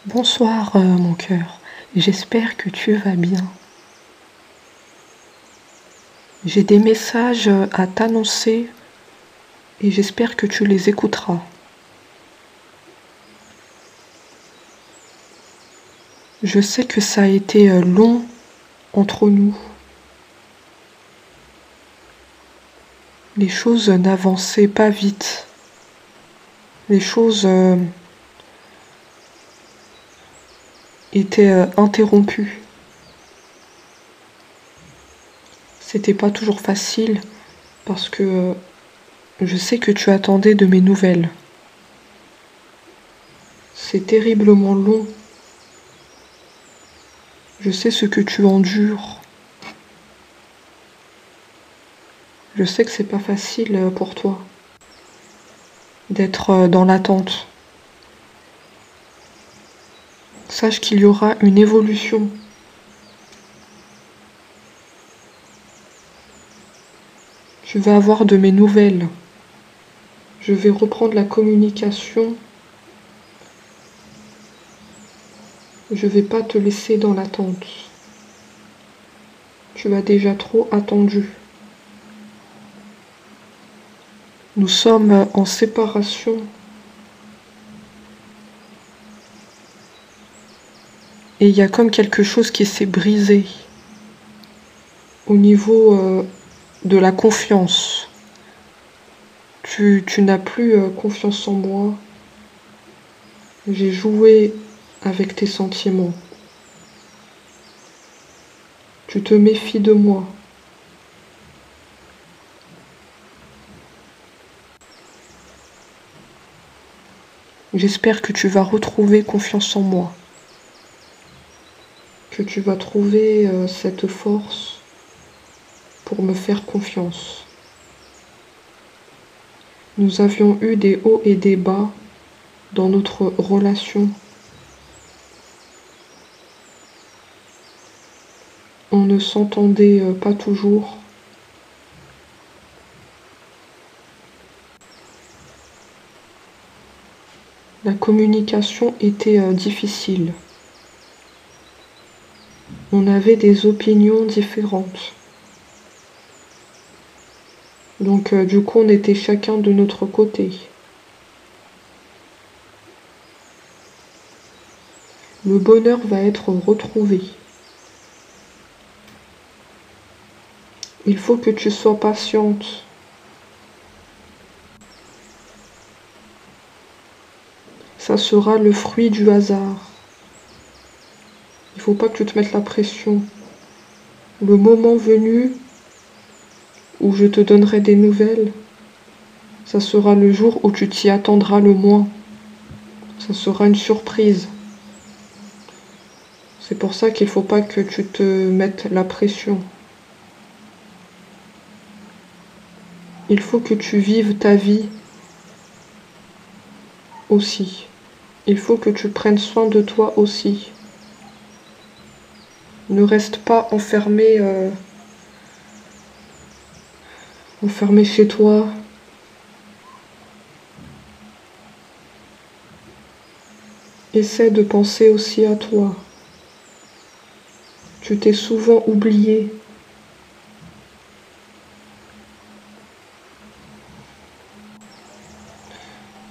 Bonsoir, mon cœur. J'espère que tu vas bien. J'ai des messages à t'annoncer et j'espère que tu les écouteras. Je sais que ça a été long entre nous. Les choses n'avançaient pas vite. Les choses étaient interrompues. C'était pas toujours facile parce que je sais que tu attendais de mes nouvelles. C'est terriblement long. Je sais ce que tu endures. Je sais que c'est pas facile pour toi d'être dans l'attente. Sache qu'il y aura une évolution. Tu vas avoir de mes nouvelles. Je vais reprendre la communication. Je vais pas te laisser dans l'attente. Tu as déjà trop attendu. Nous sommes en séparation. Et il y a comme quelque chose qui s'est brisé au niveau de la confiance. Tu n'as plus confiance en moi. J'ai joué avec tes sentiments. Tu te méfies de moi. J'espère que tu vas retrouver confiance en moi. Que tu vas trouver cette force pour me faire confiance. Nous avions eu des hauts et des bas dans notre relation. On ne s'entendait pas toujours. La communication était difficile. On avait des opinions différentes. Donc du coup, on était chacun de notre côté. Le bonheur va être retrouvé. Il faut que tu sois patiente. Ça sera le fruit du hasard. Il faut pas que tu te mettes la pression. Le moment venu où je te donnerai des nouvelles, ça sera le jour où tu t'y attendras le moins. Ça sera une surprise. C'est pour ça qu'il faut pas que tu te mettes la pression. Il faut que tu vives ta vie aussi. Il faut que tu prennes soin de toi aussi. Ne reste pas enfermé chez toi. Essaie de penser aussi à toi. Tu t'es souvent oublié.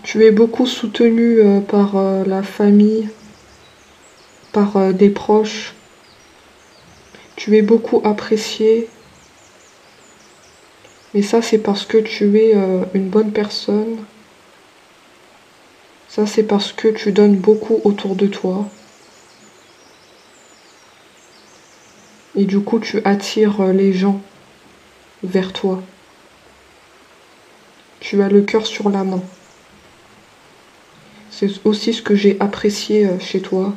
Tu es beaucoup soutenu par la famille, par des proches. Tu es beaucoup apprécié. Mais ça, c'est parce que tu es une bonne personne. Ça, c'est parce que tu donnes beaucoup autour de toi. Et du coup, tu attires les gens vers toi. Tu as le cœur sur la main. C'est aussi ce que j'ai apprécié chez toi,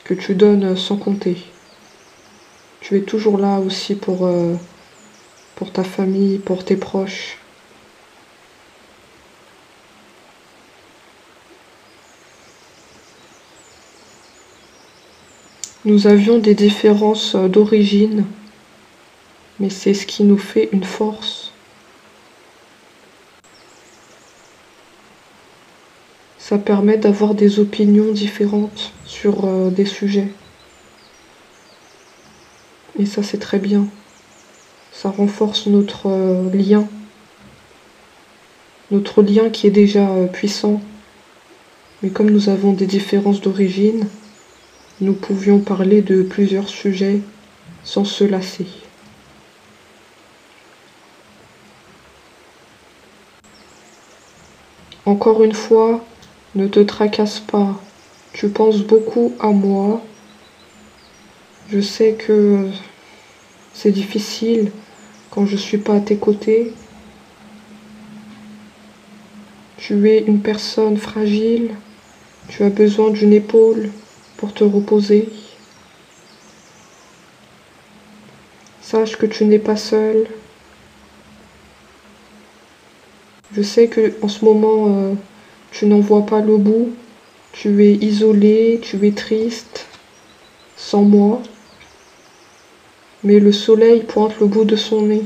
que tu donnes sans compter. Tu es toujours là aussi pour ta famille, pour tes proches. Nous avions des différences d'origine, mais c'est ce qui nous fait une force. Ça permet d'avoir des opinions différentes sur des sujets. Et ça, c'est très bien. Ça renforce notre lien. Notre lien qui est déjà puissant. Mais comme nous avons des différences d'origine, nous pouvions parler de plusieurs sujets sans se lasser. Encore une fois, ne te tracasse pas. Tu penses beaucoup à moi. Je sais que c'est difficile quand je suis pas à tes côtés. Tu es une personne fragile. Tu as besoin d'une épaule pour te reposer. Sache que tu n'es pas seul. Je sais que en ce moment, tu n'en vois pas le bout. Tu es isolé, tu es triste, sans moi. Mais le soleil pointe le bout de son nez.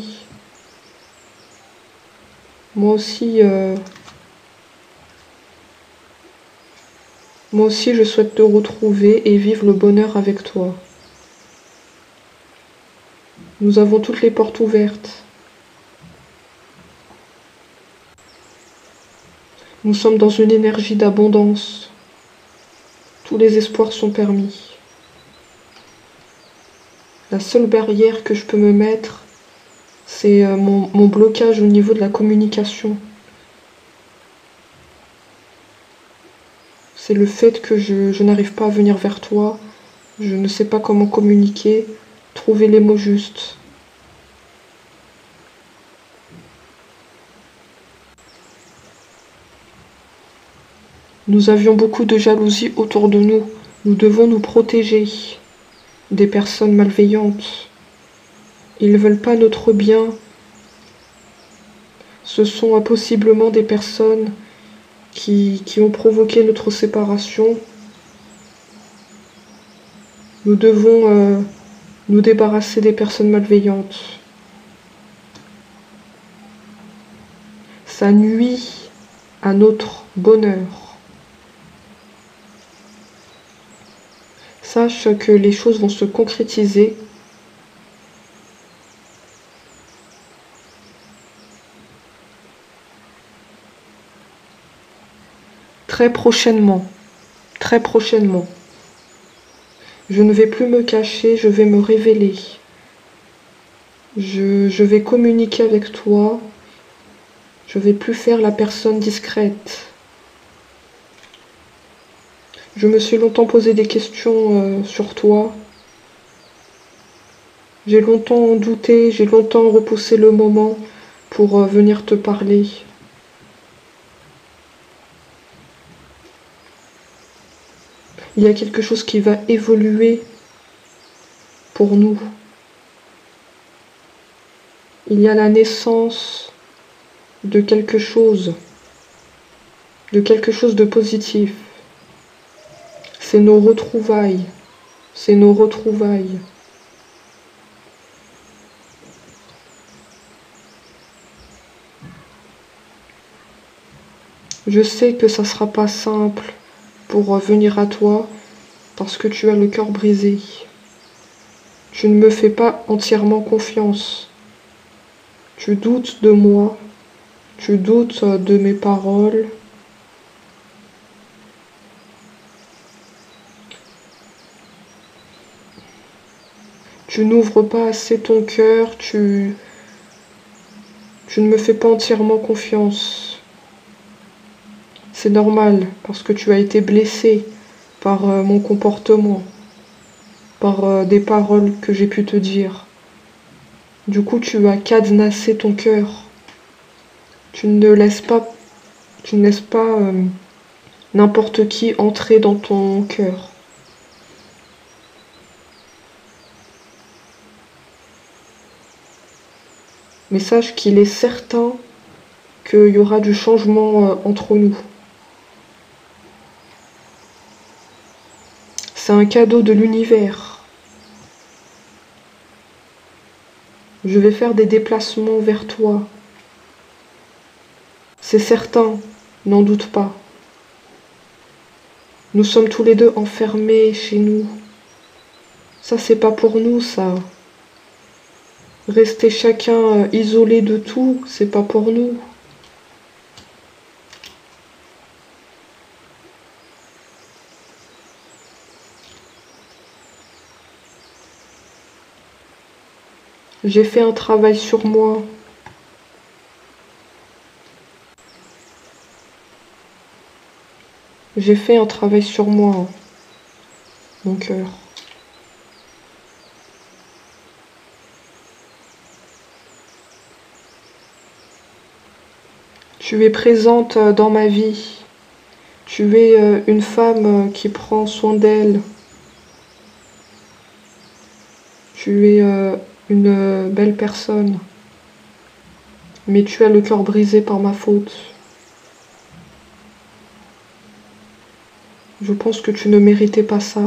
Moi aussi, je souhaite te retrouver et vivre le bonheur avec toi. Nous avons toutes les portes ouvertes. Nous sommes dans une énergie d'abondance. Tous les espoirs sont permis. La seule barrière que je peux me mettre, c'est mon blocage au niveau de la communication. C'est le fait que je n'arrive pas à venir vers toi. Je ne sais pas comment communiquer, trouver les mots justes. Nous avions beaucoup de jalousie autour de nous. Nous devons nous protéger des personnes malveillantes. Ils ne veulent pas notre bien. Ce sont possiblement des personnes qui ont provoqué notre séparation. Nous devons nous débarrasser des personnes malveillantes. Ça nuit à notre bonheur. Sache que les choses vont se concrétiser. Très prochainement. Très prochainement. Je ne vais plus me cacher, je vais me révéler. Je vais communiquer avec toi. Je vais plus faire la personne discrète. Je me suis longtemps posé des questions sur toi. J'ai longtemps douté, j'ai longtemps repoussé le moment pour venir te parler. Il y a quelque chose qui va évoluer pour nous. Il y a la naissance de quelque chose de positif. C'est nos retrouvailles. C'est nos retrouvailles. Je sais que ça sera pas simple pour venir à toi parce que tu as le cœur brisé. Tu ne me fais pas entièrement confiance. Tu doutes de moi. Tu doutes de mes paroles. Tu n'ouvres pas assez ton cœur, tu ne me fais pas entièrement confiance. C'est normal, parce que tu as été blessé par mon comportement, par des paroles que j'ai pu te dire. Du coup, tu as cadenassé ton cœur. Tu ne laisses pas n'importe qui entrer dans ton cœur. Mais sache qu'il est certain qu'il y aura du changement entre nous. C'est un cadeau de l'univers. Je vais faire des déplacements vers toi. C'est certain, n'en doute pas. Nous sommes tous les deux enfermés chez nous. Ça, c'est pas pour nous, ça. Rester chacun isolé de tout, c'est pas pour nous. J'ai fait un travail sur moi. J'ai fait un travail sur moi, mon cœur. Tu es présente dans ma vie. Tu es une femme qui prend soin d'elle. Tu es une belle personne. Mais tu as le cœur brisé par ma faute. Je pense que tu ne méritais pas ça.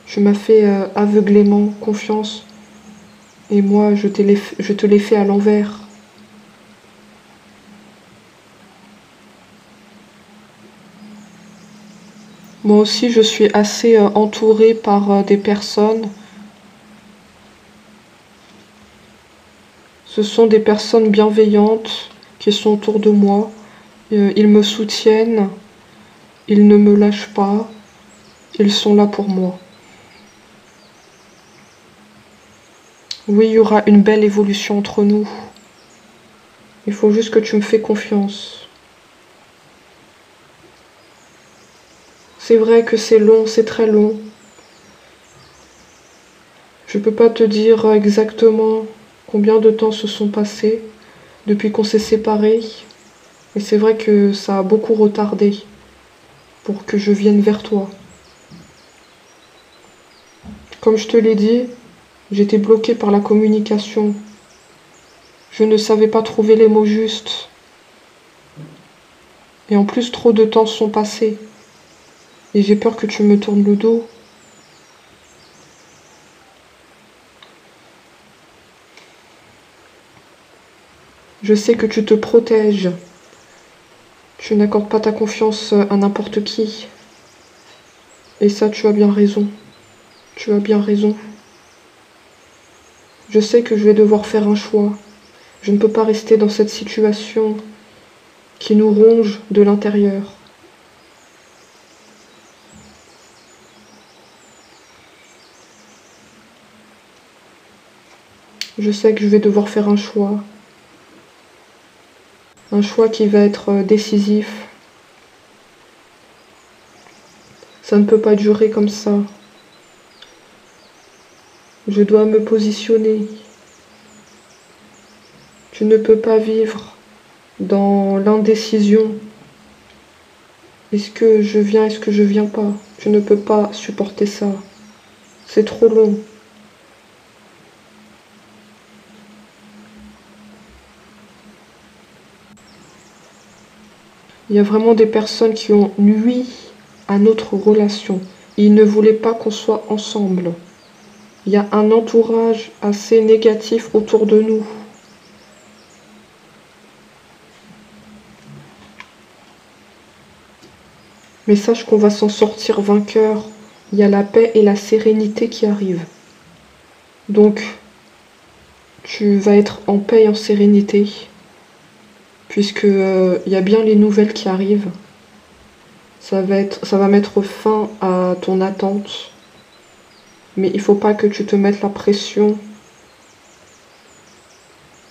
Tu m'as fait aveuglément confiance. Et moi, je te l'ai fait à l'envers. Moi aussi, je suis assez entourée par des personnes. Ce sont des personnes bienveillantes qui sont autour de moi. Ils me soutiennent, ils ne me lâchent pas, ils sont là pour moi. Oui, il y aura une belle évolution entre nous. Il faut juste que tu me fais confiance. C'est vrai que c'est long, c'est très long. Je peux pas te dire exactement combien de temps se sont passés depuis qu'on s'est séparés. Et c'est vrai que ça a beaucoup retardé pour que je vienne vers toi. Comme je te l'ai dit, j'étais bloquée par la communication. Je ne savais pas trouver les mots justes. Et en plus, trop de temps sont passés. Et j'ai peur que tu me tournes le dos. Je sais que tu te protèges. Tu n'accordes pas ta confiance à n'importe qui. Et ça, tu as bien raison. Tu as bien raison. Je sais que je vais devoir faire un choix. Je ne peux pas rester dans cette situation qui nous ronge de l'intérieur. Je sais que je vais devoir faire un choix. Un choix qui va être décisif. Ça ne peut pas durer comme ça. Je dois me positionner. Tu ne peux pas vivre dans l'indécision. Est-ce que je viens, est-ce que je viens pas? Tu ne peux pas supporter ça. C'est trop long. Il y a vraiment des personnes qui ont nui à notre relation. Ils ne voulaient pas qu'on soit ensemble. Il y a un entourage assez négatif autour de nous. Mais sache qu'on va s'en sortir vainqueur. Il y a la paix et la sérénité qui arrivent. Donc, tu vas être en paix et en sérénité, puisque il y a bien les nouvelles qui arrivent. Ça va mettre fin à ton attente. Mais il faut pas que tu te mettes la pression.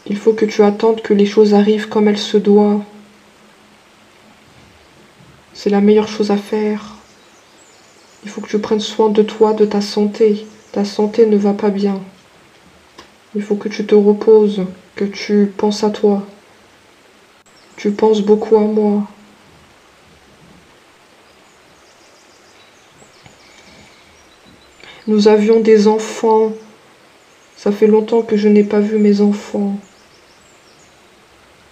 Il faut que tu attendes que les choses arrivent comme elles se doivent. C'est la meilleure chose à faire. Il faut que tu prennes soin de toi, de ta santé. Ta santé ne va pas bien. Il faut que tu te reposes, que tu penses à toi. Tu penses beaucoup à moi. Nous avions des enfants. Ça fait longtemps que je n'ai pas vu mes enfants.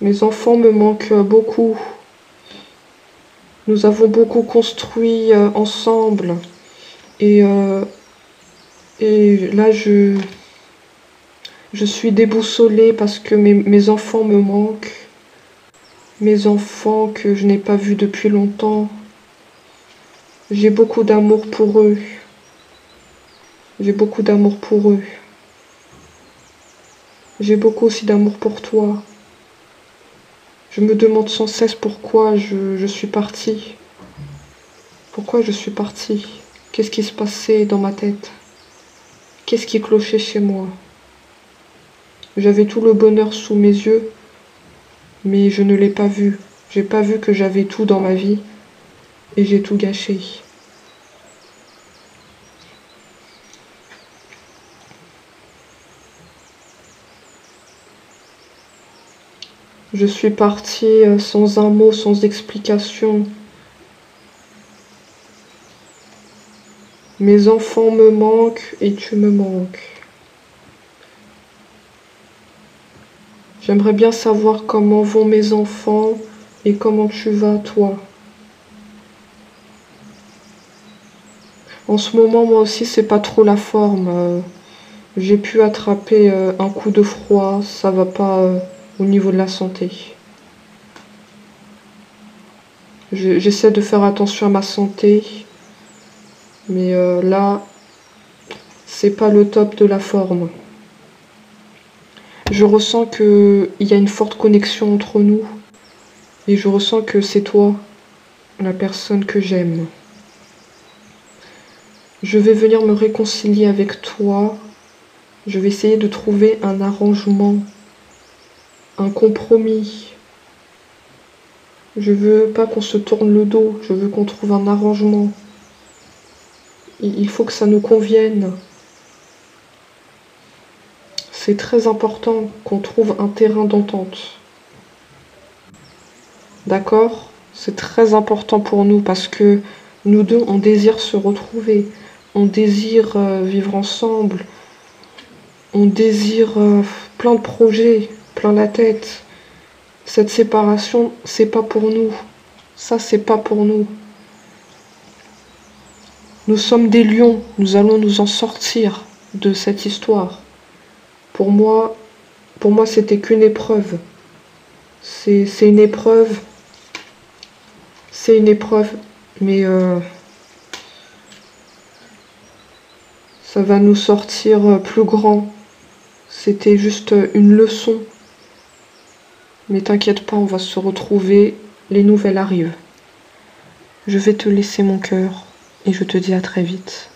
Mes enfants me manquent beaucoup. Nous avons beaucoup construit ensemble. Et, euh, et là, je suis déboussolée parce que mes enfants me manquent. Mes enfants que je n'ai pas vus depuis longtemps. J'ai beaucoup d'amour pour eux. J'ai beaucoup d'amour pour eux. J'ai beaucoup aussi d'amour pour toi. Je me demande sans cesse pourquoi je suis partie. Pourquoi je suis partie? Qu'est-ce qui se passait dans ma tête? Qu'est-ce qui clochait chez moi? J'avais tout le bonheur sous mes yeux, mais je ne l'ai pas vu. J'ai pas vu que j'avais tout dans ma vie et j'ai tout gâché. Je suis partie sans un mot, sans explication. Mes enfants me manquent et tu me manques. J'aimerais bien savoir comment vont mes enfants et comment tu vas toi. En ce moment, moi aussi, c'est pas trop la forme. J'ai pu attraper un coup de froid, ça va pas au niveau de la santé. J'essaie de faire attention à ma santé, mais là, c'est pas le top de la forme. Je ressens qu'il y a une forte connexion entre nous, et je ressens que c'est toi, la personne que j'aime. Je vais venir me réconcilier avec toi. Je vais essayer de trouver un arrangement, un compromis. Je veux pas qu'on se tourne le dos, je veux qu'on trouve un arrangement. Il faut que ça nous convienne. C'est très important qu'on trouve un terrain d'entente. D'accord? C'est très important pour nous parce que nous deux, on désire se retrouver. On désire vivre ensemble. On désire plein de projets, plein la tête. Cette séparation, c'est pas pour nous. Ça, c'est pas pour nous. Nous sommes des lions, nous allons nous en sortir de cette histoire. Pour moi, c'était qu'une épreuve. C'est une épreuve. C'est une épreuve, mais ça va nous sortir plus grand. C'était juste une leçon. Mais t'inquiète pas, on va se retrouver. Les nouvelles arrivent. Je vais te laisser mon cœur et je te dis à très vite.